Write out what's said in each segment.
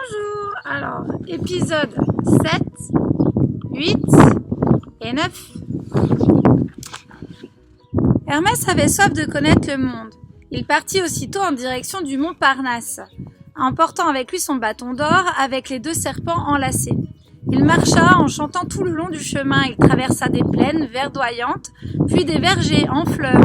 Bonjour. Alors, épisode 7, 8 et 9. Hermès avait soif de connaître le monde. Il partit aussitôt en direction du mont Parnasse, emportant avec lui son bâton d'or avec les 2 serpents enlacés. Il marcha en chantant tout le long du chemin. Il traversa des plaines verdoyantes, puis des vergers en fleurs.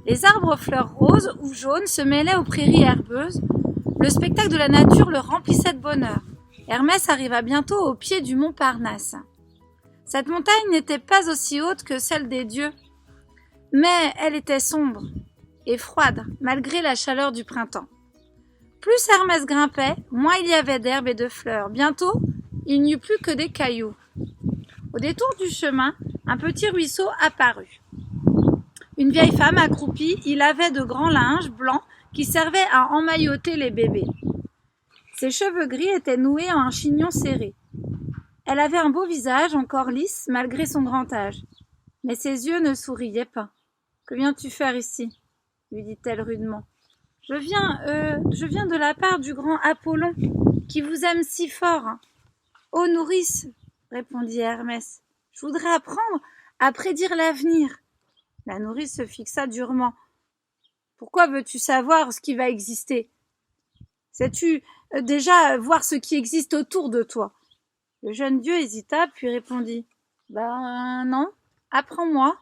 Les arbres aux fleurs roses ou jaunes se mêlaient aux prairies herbeuses. Le spectacle de la nature le remplissait de bonheur. Hermès arriva bientôt au pied du mont Parnasse. Cette montagne n'était pas aussi haute que celle des dieux, mais elle était sombre et froide, malgré la chaleur du printemps. Plus Hermès grimpait, moins il y avait d'herbes et de fleurs. Bientôt, il n'y eut plus que des cailloux. Au détour du chemin, un petit ruisseau apparut. Une vieille femme accroupie y lavait de grands linges blancs qui servaient à emmailloter les bébés. Ses cheveux gris étaient noués en un chignon serré. Elle avait un beau visage, encore lisse, malgré son grand âge. Mais ses yeux ne souriaient pas. « Que viens-tu faire ici ?» lui dit-elle rudement. « Je viens de la part du grand Apollon, qui vous aime si fort. »« Ô nourrice, répondit Hermès, je voudrais apprendre à prédire l'avenir. » La nourrice se fixa durement. « Pourquoi veux-tu savoir ce qui va exister? Sais-tu déjà voir ce qui existe autour de toi ?» Le jeune dieu hésita, puis répondit « Ben non, apprends-moi. »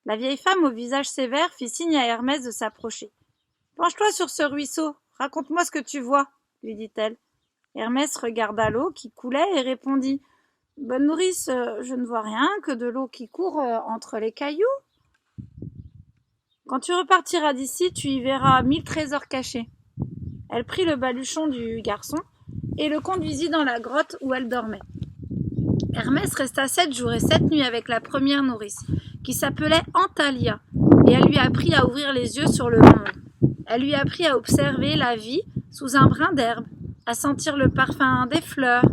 La vieille femme au visage sévère fit signe à Hermès de s'approcher. « Penche-toi sur ce ruisseau, raconte-moi ce que tu vois, » lui dit-elle. Hermès regarda l'eau qui coulait et répondit « Bonne nourrice, je ne vois rien que de l'eau qui court entre les cailloux. Quand tu repartiras d'ici, tu y verras 1000 trésors cachés. » Elle prit le baluchon du garçon et le conduisit dans la grotte où elle dormait. Hermès resta 7 jours et 7 nuits avec la première nourrice, qui s'appelait Antalya, et elle lui apprit à ouvrir les yeux sur le monde. Elle lui apprit à observer la vie sous un brin d'herbe, à sentir le parfum des fleurs,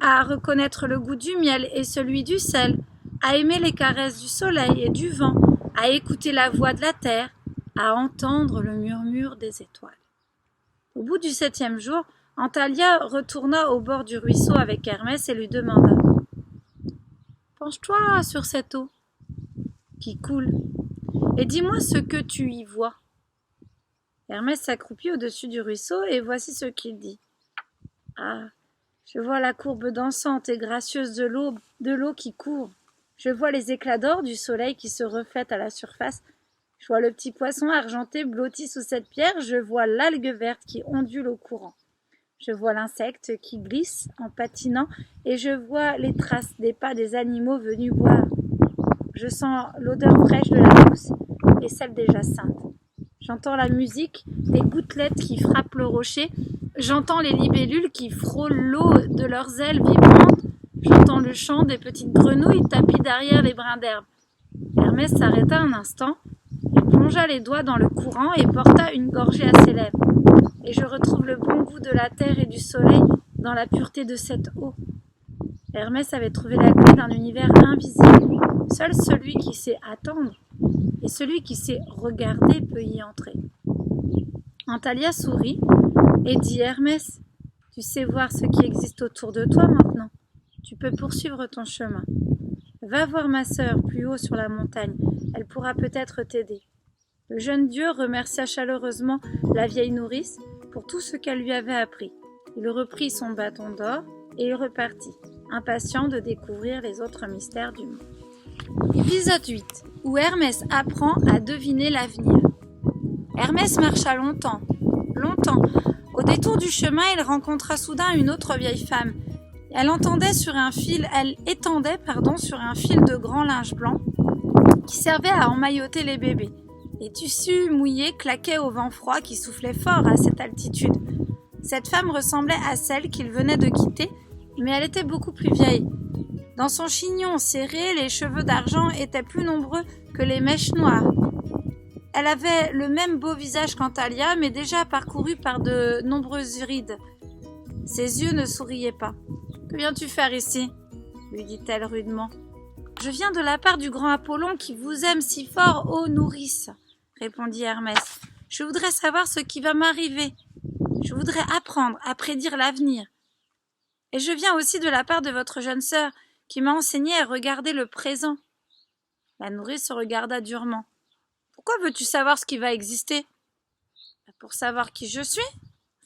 à reconnaître le goût du miel et celui du sel, à aimer les caresses du soleil et du vent, à écouter la voix de la terre, à entendre le murmure des étoiles. Au bout du 7e jour, Antalya retourna au bord du ruisseau avec Hermès et lui demanda « Penche-toi sur cette eau qui coule et dis-moi ce que tu y vois. » Hermès s'accroupit au-dessus du ruisseau et voici ce qu'il dit. « Ah, je vois la courbe dansante et gracieuse de l'eau qui court. Je vois les éclats d'or du soleil qui se reflètent à la surface. Je vois le petit poisson argenté blotti sous cette pierre. Je vois l'algue verte qui ondule au courant. Je vois l'insecte qui glisse en patinant et je vois les traces des pas des animaux venus boire. Je sens l'odeur fraîche de la mousse et celle des jacinthes. J'entends la musique des gouttelettes qui frappent le rocher. J'entends les libellules qui frôlent l'eau de leurs ailes vibrantes. J'entends le chant des petites grenouilles tapis derrière les brins d'herbe. » Hermès s'arrêta un instant. Il plongea les doigts dans le courant et porta une gorgée à ses lèvres. Et je retrouve le bon goût de la terre et du soleil dans la pureté de cette eau. Hermès avait trouvé la clé d'un univers invisible. Seul celui qui sait attendre et celui qui sait regarder peut y entrer. Antalya sourit et dit « Hermès, tu sais voir ce qui existe autour de toi maintenant. Tu peux poursuivre ton chemin. Va voir ma sœur plus haut sur la montagne. Elle pourra peut-être t'aider. » Le jeune dieu remercia chaleureusement la vieille nourrice pour tout ce qu'elle lui avait appris. Il reprit son bâton d'or et il repartit, impatient de découvrir les autres mystères du monde. Épisode 8, où Hermès apprend à deviner l'avenir. Hermès marcha longtemps. Au détour du chemin, il rencontra soudain une autre vieille femme. Elle étendait sur un fil de grand linge blanc qui servait à emmailloter les bébés. Les tissus mouillés claquaient au vent froid qui soufflait fort à cette altitude. Cette femme ressemblait à celle qu'il venait de quitter, mais elle était beaucoup plus vieille. Dans son chignon serré, les cheveux d'argent étaient plus nombreux que les mèches noires. Elle avait le même beau visage qu'Antalya, mais déjà parcouru par de nombreuses rides. Ses yeux ne souriaient pas. « Que viens-tu faire ici ?» lui dit-elle rudement. « Je viens de la part du grand Apollon qui vous aime si fort, ô nourrice, » répondit Hermès. « Je voudrais savoir ce qui va m'arriver. Je voudrais apprendre à prédire l'avenir. Et je viens aussi de la part de votre jeune sœur, qui m'a enseigné à regarder le présent. » La nourrice se regarda durement. « Pourquoi veux-tu savoir ce qui va exister ?»« Pour savoir qui je suis, »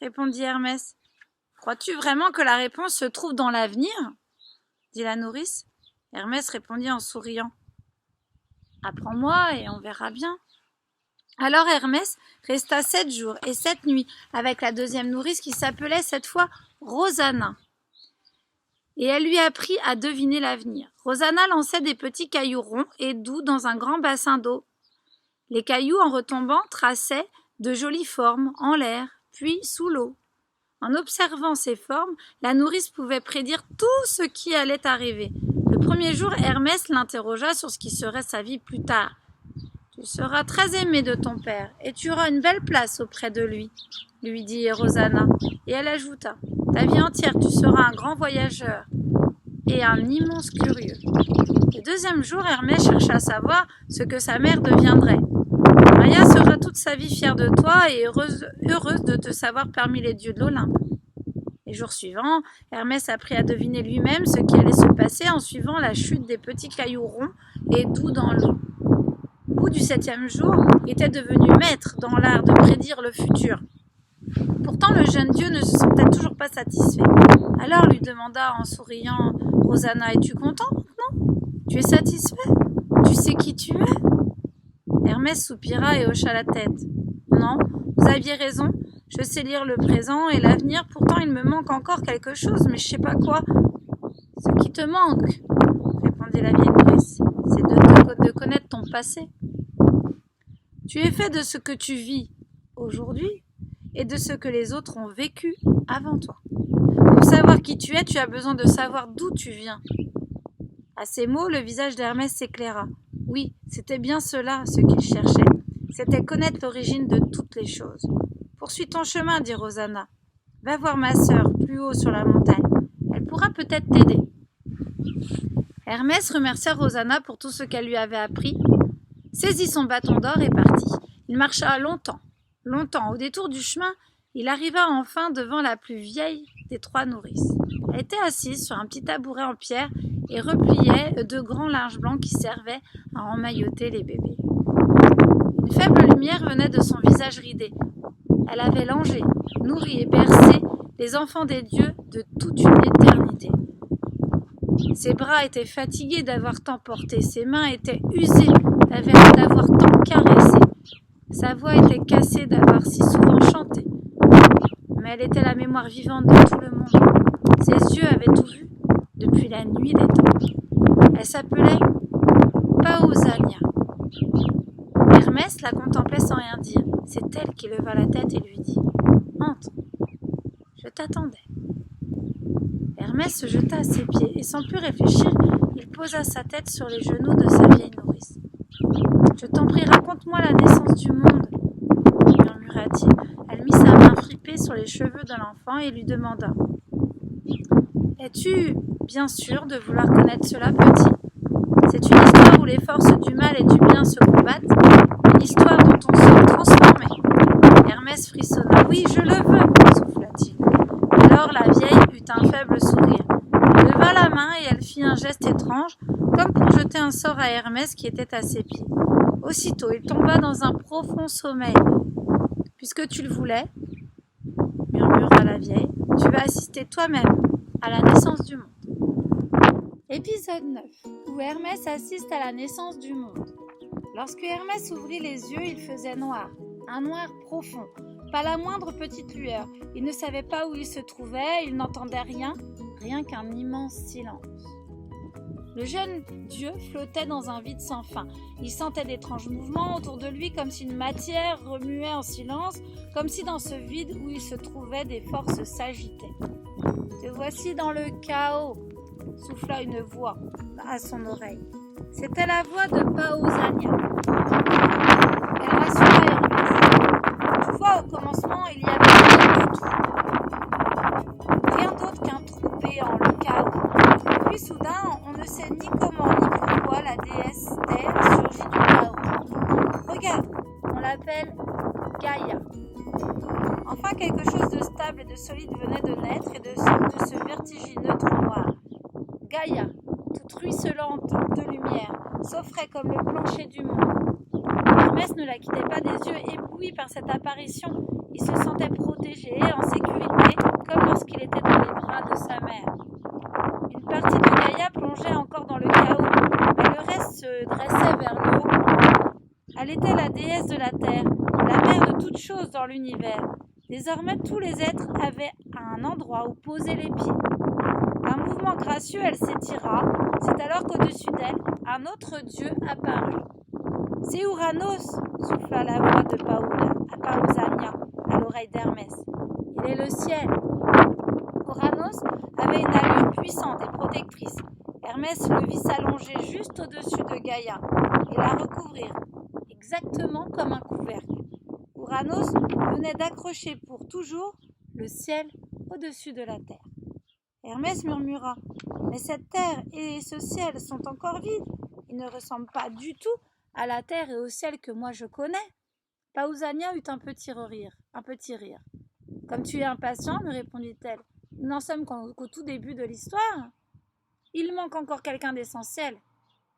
répondit Hermès. « Crois-tu vraiment que la réponse se trouve dans l'avenir ?» dit la nourrice. Hermès répondit en souriant. « Apprends-moi et on verra bien. » Alors Hermès resta 7 jours et 7 nuits avec la deuxième nourrice qui s'appelait cette fois Rosanna. Et elle lui apprit à deviner l'avenir. Rosanna lançait des petits cailloux ronds et doux dans un grand bassin d'eau. Les cailloux, en retombant, traçaient de jolies formes en l'air, puis sous l'eau. En observant ces formes, la nourrice pouvait prédire tout ce qui allait arriver. Le premier jour, Hermès l'interrogea sur ce qui serait sa vie plus tard. « Tu seras très aimé de ton père, et tu auras une belle place auprès de lui, » lui dit Rosanna. Et elle ajouta, « Ta vie entière, tu seras un grand voyageur et un immense curieux. » Le deuxième jour, Hermès chercha à savoir ce que sa mère deviendrait. « Maria sera toute sa vie fière de toi et heureuse de te savoir parmi les dieux de l'Olympe. » Les jours suivants, Hermès apprit à deviner lui-même ce qui allait se passer en suivant la chute des petits cailloux ronds et doux dans l'eau. Au bout du 7e jour, il était devenu maître dans l'art de prédire le futur. Pourtant, le jeune dieu ne se sentait toujours pas satisfait. Alors lui demanda en souriant Rosanna, « Es-tu content maintenant? Tu es satisfait? Tu sais qui tu es ?» Hermès soupira et hocha la tête. « Non, vous aviez raison, je sais lire le présent et l'avenir, pourtant il me manque encore quelque chose, mais je sais pas quoi. »« Ce qui te manque, » répondit la vieille nourrice, « c'est de connaître ton passé. Tu es fait de ce que tu vis aujourd'hui et de ce que les autres ont vécu avant toi. Pour savoir qui tu es, tu as besoin de savoir d'où tu viens. » À ces mots, le visage d'Hermès s'éclaira. Oui, c'était bien cela ce qu'il cherchait. C'était connaître l'origine de toutes les choses. « Poursuis ton chemin, » dit Rosanna. « Va voir ma sœur, plus haut sur la montagne. Elle pourra peut-être t'aider. » Hermès remercia Rosanna pour tout ce qu'elle lui avait appris, saisit son bâton d'or et partit. Il marcha longtemps. Au détour du chemin, il arriva enfin devant la plus vieille des 3 nourrices. Elle était assise sur un petit tabouret en pierre et repliait 2 grands linges blancs qui servaient à emmailloter les bébés. Une faible lumière venait de son visage ridé. Elle avait langé, nourri et bercé les enfants des dieux de toute une éternité. Ses bras étaient fatigués d'avoir tant porté, ses mains étaient usées d'avoir tant caressé, sa voix était cassée d'avoir si souvent chanté. Mais elle était la mémoire vivante de tout le monde. Ses yeux avaient tout vu depuis la nuit des temps. Elle s'appelait Pausania. Hermès la contemplait sans rien dire. C'est elle qui leva la tête et lui dit « Entre, je t'attendais. » Hermès se jeta à ses pieds et sans plus réfléchir, il posa sa tête sur les genoux de sa vieille nourrice. « Je t'en prie, raconte-moi la naissance du monde, » murmura-t-il. Elle mit sa main fripée sur les cheveux de l'enfant et lui demanda « Es-tu bien sûr de vouloir connaître cela, petit ? C'est une histoire où les forces du mal et du bien se combattent, une histoire dont on sort transformé. » Hermès frissonna. « Oui, je le veux, » souffla-t-il. Alors la vieille eut un faible sourire. Elle leva la main et elle fit un geste étrange, comme pour jeter un sort à Hermès qui était à ses pieds. Aussitôt, il tomba dans un profond sommeil. « Puisque tu le voulais, » murmura la vieille, « tu vas assister toi-même à la naissance du monde. » Épisode 9, où Hermès assiste à la naissance du monde. Lorsque Hermès ouvrit les yeux, il faisait noir, un noir profond, pas la moindre petite lueur. Il ne savait pas où il se trouvait, il n'entendait rien qu'un immense silence. Le jeune dieu flottait dans un vide sans fin. Il sentait d'étranges mouvements autour de lui, comme si une matière remuait en silence, comme si dans ce vide où il se trouvait, des forces s'agitaient. « Te voici dans le chaos !» souffla une voix à son oreille. C'était la voix de Pausania. Elle rassura Hermès. Toutefois, au commencement, il y avait rien du tout. Rien d'autre qu'un trou béant, le chaos. Puis soudain, on ne sait ni comment ni pourquoi la déesse Terre surgit du chaos. Regarde, on l'appelle Gaïa. Enfin, quelque chose de stable et de solide venait de naître et de ce vertigineux trou noir. Gaïa, toute ruisselante de lumière, s'offrait comme le plancher du monde. Hermès ne la quittait pas des yeux, ébloui par cette apparition. Il se sentait protégé, en sécurité, comme lorsqu'il était dans les bras de sa mère. Une partie de Gaïa plongeait encore dans le chaos, mais le reste se dressait vers le haut. Elle était la déesse de la terre, la mère de toutes choses dans l'univers. Désormais, tous les êtres avaient un endroit où poser les pieds. D'un mouvement gracieux, elle s'étira. C'est alors qu'au-dessus d'elle, un autre dieu apparut. « C'est Uranos !» souffla la voix de Pausania à l'oreille d'Hermès. « Il est le ciel !» Uranos avait une allure puissante et protectrice. Hermès le vit s'allonger juste au-dessus de Gaïa et la recouvrir, exactement comme un couvercle. Uranos venait d'accrocher pour toujours le ciel au-dessus de la terre. Hermès murmura « Mais cette terre et ce ciel sont encore vides. Ils ne ressemblent pas du tout à la terre et au ciel que moi je connais. » Pausania eut un petit rire. « Comme tu es impatient, me répondit-elle, nous n'en sommes qu'au tout début de l'histoire. Il manque encore quelqu'un d'essentiel. »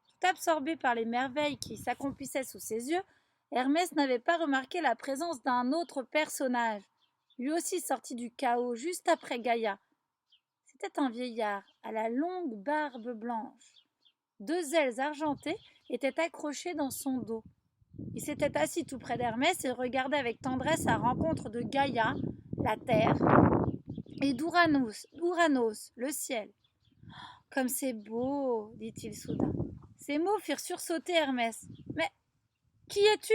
Tout absorbé par les merveilles qui s'accomplissaient sous ses yeux, Hermès n'avait pas remarqué la présence d'un autre personnage, lui aussi sorti du chaos juste après Gaïa. C'était un vieillard à la longue barbe blanche. 2 ailes argentées étaient accrochées dans son dos. Il s'était assis tout près d'Hermès et regardait avec tendresse la rencontre de Gaïa, la terre, et d'Uranos, le ciel. « Comme c'est beau !» dit-il soudain. Ces mots firent sursauter Hermès. « Mais qui es-tu »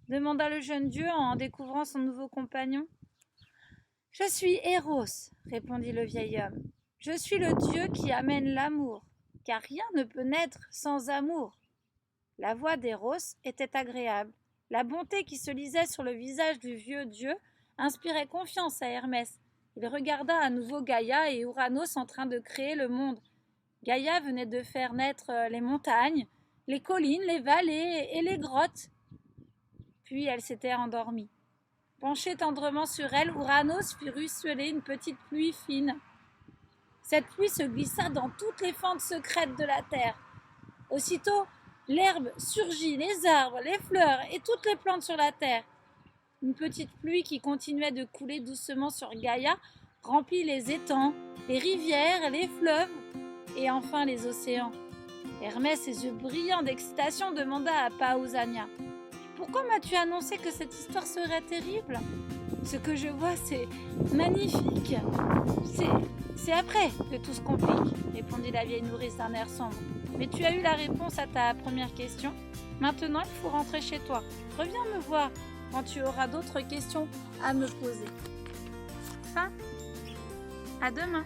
demanda le jeune dieu en découvrant son nouveau compagnon. « Je suis Eros, » répondit le vieil homme. « Je suis le dieu qui amène l'amour, car rien ne peut naître sans amour. » La voix d'Eros était agréable. La bonté qui se lisait sur le visage du vieux dieu inspirait confiance à Hermès. Il regarda à nouveau Gaïa et Uranos en train de créer le monde. Gaïa venait de faire naître les montagnes, les collines, les vallées et les grottes. Puis elle s'était endormie. Penché tendrement sur elle, Uranos fit ruisseler une petite pluie fine. Cette pluie se glissa dans toutes les fentes secrètes de la terre. Aussitôt, l'herbe surgit, les arbres, les fleurs et toutes les plantes sur la terre. Une petite pluie qui continuait de couler doucement sur Gaïa remplit les étangs, les rivières, les fleuves et enfin les océans. Hermès, ses yeux brillants d'excitation, demanda à Pausania « Pourquoi m'as-tu annoncé que cette histoire serait terrible ? Ce que je vois, c'est magnifique. C'est après que tout se complique, répondit la vieille nourrice d'un air sombre. Mais tu as eu la réponse à ta première question. Maintenant, il faut rentrer chez toi. Reviens me voir quand tu auras d'autres questions à me poser. Fin. À demain.